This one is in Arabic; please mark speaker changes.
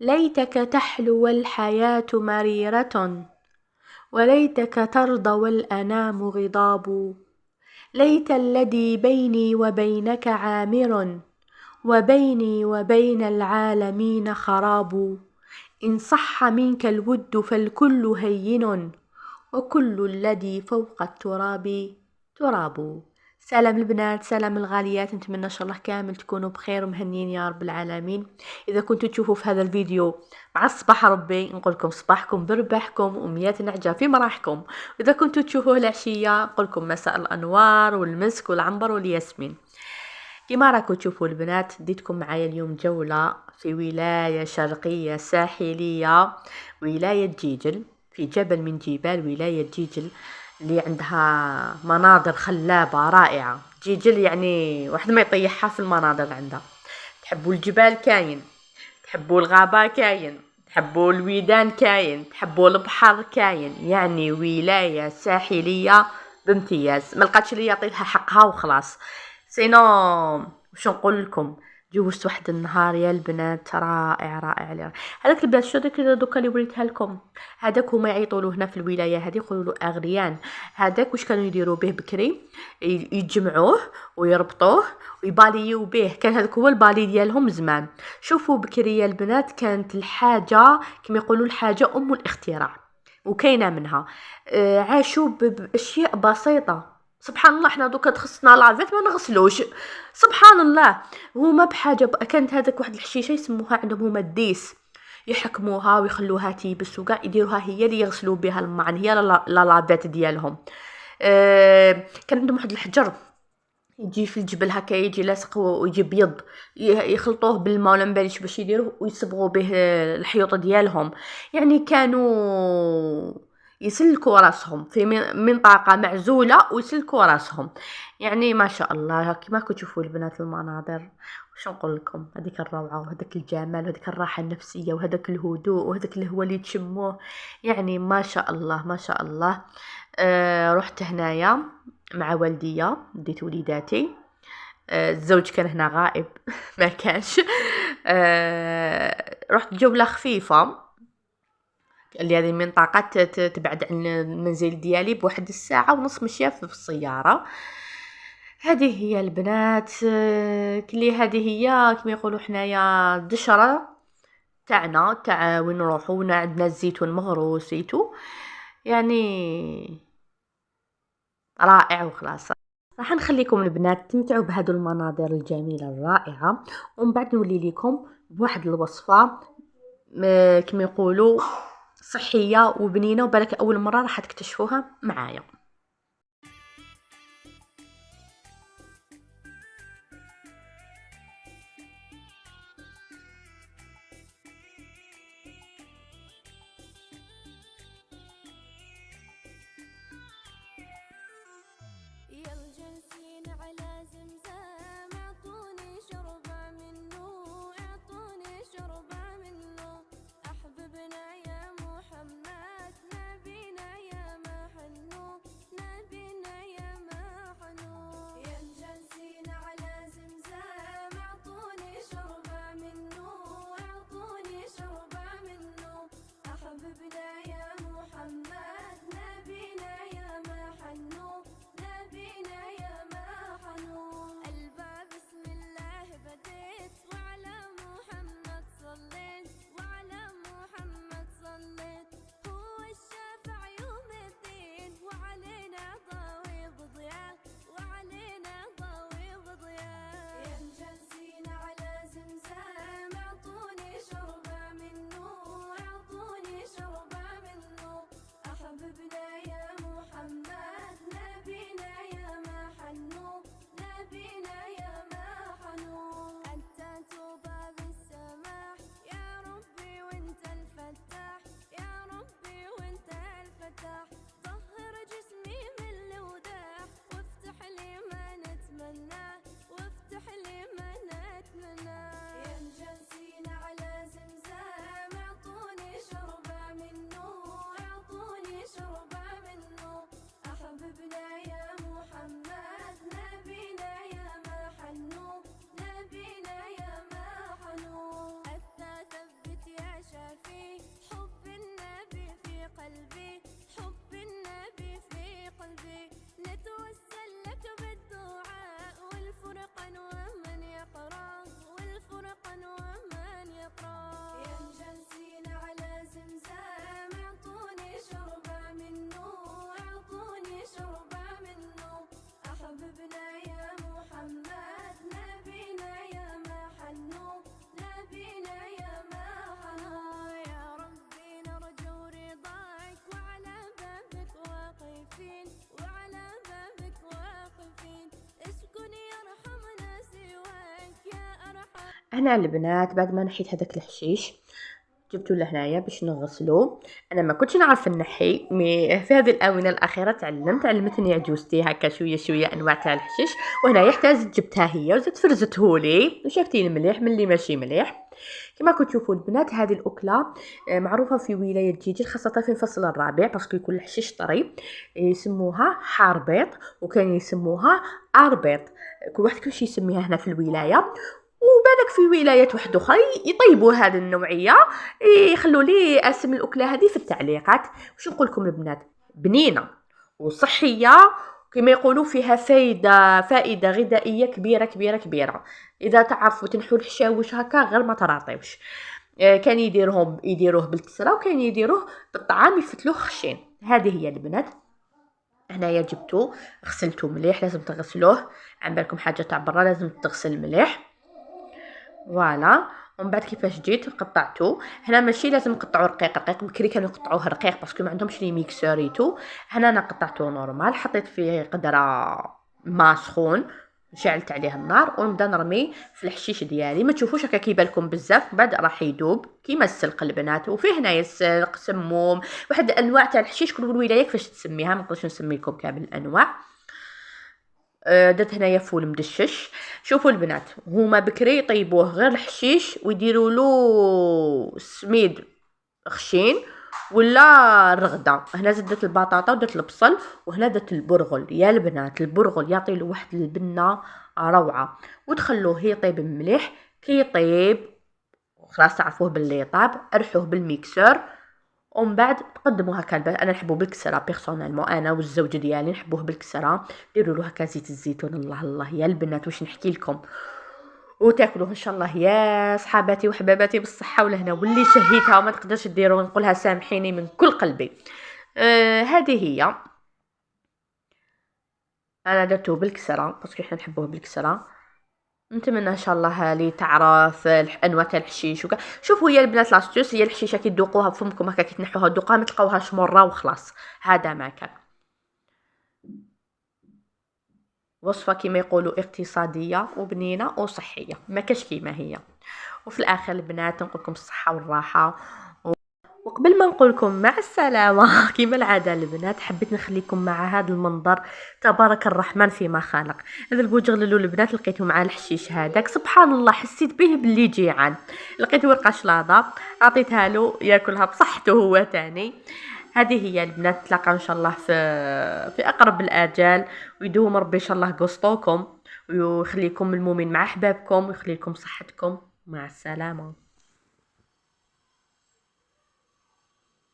Speaker 1: ليتك تحلو الحياة مريرة، وليتك ترضى والأنام غضاب. ليت الذي بيني وبينك عامر، وبيني وبين العالمين خراب. إن صح منك الود فالكل هين، وكل الذي فوق التراب تراب. سلام البنات، سلام الغاليات، نتمنى ان شاء الله كامل تكونوا بخير ومهنيين يا رب العالمين. اذا كنتوا تشوفوا في هذا الفيديو مع الصباح ربي نقول لكم صباحكم بربحكم وميات نعجة في مراحكم، واذا كنتوا تشوفوه العشية نقول لكم مساء الانوار والمسك والعنبر والياسمين. كما راكم تشوفوا البنات ديتكم معايا اليوم جولة في ولاية شرقية ساحلية، ولاية جيجل، في جبل من جبال ولاية جيجل اللي عندها مناظر خلابة رائعة. جيجل يعني واحد ما يطيحها في المناظر عندها. تحبوا الجبال كاين، تحبوا الغابة كاين، تحبوا الويدان كاين، تحبوا البحر كاين، يعني ولاية ساحلية بامتياز. ما لقاتش اللي يعطيها حقها وخلاص. سينو واش نقول لكم، جوزت واحد النهار يا البنات رائع رائع رائع. هذاك البنات شو دوكا اللي وريتها لكم، هذاك هما يعيطوا له هنا في الولايه هذه يقولوا له اغريان. هذاك واش كانوا يديروا به بكري، يجمعوه ويربطوه ويباليو به، كان هذاك هو البالي ديالهم زمان. شوفوا بكري يا البنات كانت الحاجه كما يقولوا الحاجه ام الاختراع، وكاينه منها. عاشوا باشياء بسيطه. سبحان الله، احنا دوكا تخصنا لافيت ما نغسلوش. سبحان الله، هما بحاجه كانت هذاك واحد الحشيشه يسموها عندهم هما الديس، يحكموها ويخلوها تيبس وكاع يديروها هي اللي يغسلوا بها المعن، هي لا لافيت ديالهم. كان عندهم واحد الحجر يجي في الجبل هكا، يجي لاصق ويجي بيض، يخلطوه بالماء ولا مباليش باش يديروه ويصبغوا به الحيوط ديالهم. يعني كانوا يسلكوا راسهم في منطقه معزوله ويسلكوا راسهم. يعني ما شاء الله كما كتشوفوا البنات المناظر، واش نقول لكم، هذيك الروعه وهذاك الجمال وهذيك الراحه النفسيه وهذاك الهدوء وهذاك الهواء اللي تشموه. يعني ما شاء الله ما شاء الله. رحت هنايا مع والديا، ديت وليداتي. الزوج كان هنا غائب ما كانش. رحت جولة خفيفة، اللي هذه المنطقة تبعد عن المنزل ديالي بواحد الساعة ونص مشية في السيارة. هذه هي البنات، كلي هذه هي كما يقولوا حنايا الدشرة تاعنا، تاع وين نروحو عندنا الزيتون مغروس زيتو، يعني رائع وخلاص. راح نخليكم البنات تمتعوا بهذه المناظر الجميلة الرائعة، ومن بعد نولي لكم بواحد الوصفة كما يقولوا صحية وبنينة، وبالك أول مرة راح تكتشفوها معايا. هنا البنات بعد ما نحيت هذاك الحشيش جبته لهنايا باش نغسلو. انا ما كنتش نعرف نحي، مي في هذه الاونه الاخيره علمتني عجوزتي هكا شويه شويه انواع تاع الحشيش. وهنايا حتى جبتها هي وزدت فرزته لي وشافتيني مليح من اللي ماشي مليح. كما كنتوا تشوفوا البنات هذه الاكله معروفه في ولايه جيجل خاصه في الفصل الرابع باسكو يكون الحشيش طري. يسموها حاربيط وكان يسموها اربيط، كل واحد كلشي يسميها هنا في الولايه. وبالك في ولايات واحده اخرى يطيبوا هذه النوعيه. يخلوا لي اسم الاكله هذه في التعليقات. واش نقول لكم البنات، بنينه وصحيه كما يقولوا، فيها فائده غذائيه كبيره كبيره كبيره. اذا تعرفوا تنحوا الحشاوش هكا غير ما تراطيوش. كان يديروه بالكسره وكان يديروه بالطعام يفتلوه خشين. هذه هي البنات. هنايا جبتو غسلتو مليح، لازم تغسلوه. عن بالكم حاجه تاع برا لازم تغسل مليح. فوالا. ومن بعد كيفاش جيت قطعته. هنا ماشي لازم نقطعو رقيق بكري كانوا يقطعوه رقيق باسكو ما عندهمش لي ميكسوريتو. هنا انا قطعته نورمال، حطيت فيه قدره ما سخون، شعلت عليه النار ونبدا نرمي في الحشيش ديالي. ما تشوفوش هكا كيبالكم بزاف، بعد راح يذوب كيما السلق البنات. وفيه هنايا السلق سموم، واحد الانواع تاع الحشيش كل ولايه كيفاش تسميها، ما نقدرش نسميكم كامل الانواع. درت هنايا فول مدشش. شوفوا البنات، هما بكري يطيبوه غير الحشيش ويديروا له سميد خشين ولا الرغده. هنا زدت البطاطا ودرت البصل، وهنا درت البرغل. يا البنات البرغل يعطي له واحد البنه روعه. وتخلوه يطيب مليح. كي يطيب خلاص تعرفوه باللي طاب، ارحوه بالميكسور ومن بعد تقدموا هكا. انا نحبو بالكسره بيرسونيلمون، انا والزوج ديالي نحبوه بالكسره. ديروا له هكا زيت الزيتون. الله الله يا البنات واش نحكي لكم. وتاكلوه ان شاء الله يا صحاباتي وحباباتي بالصحه والهنا. واللي شهيتها وما تقدرش ديروا نقولها سامحيني من كل قلبي. هذه هي. انا درته بالكسره باسكو حنا نحبوه بالكسره. نتمنى ان شاء الله لي تعرف انواع تاع الحشيش وكا. شوفوا يا البنات لاستوس، هي الحشيشه كي تذوقوها بفمكم هكا كي تنحوها تذوقوها ما تلقاوهاش مره وخلاص. هذا ما كان وصفه كما يقولوا اقتصاديه وبنينه وصحيه، ما كاش كيما هي. وفي الاخر البنات نقول لكم الصحه والراحه. وقبل ما نقول لكم مع السلامه كما العاده البنات، حبيت نخليكم مع هذا المنظر. تبارك الرحمن فيما خلق. هذا البوجغللو البنات لقيته مع الحشيش هذاك، سبحان الله حسيت به باللي جيعان. لقيت ورقه شلاضه عطيتها له ياكلها بصحته هو تاني. هذه هي البنات، نتلاقى ان شاء الله في اقرب الاجال. ويدوم ربي ان شاء الله قسطوكم ويخليكم المؤمن مع احبابكم ويخلي لكم صحتكم. مع السلامه.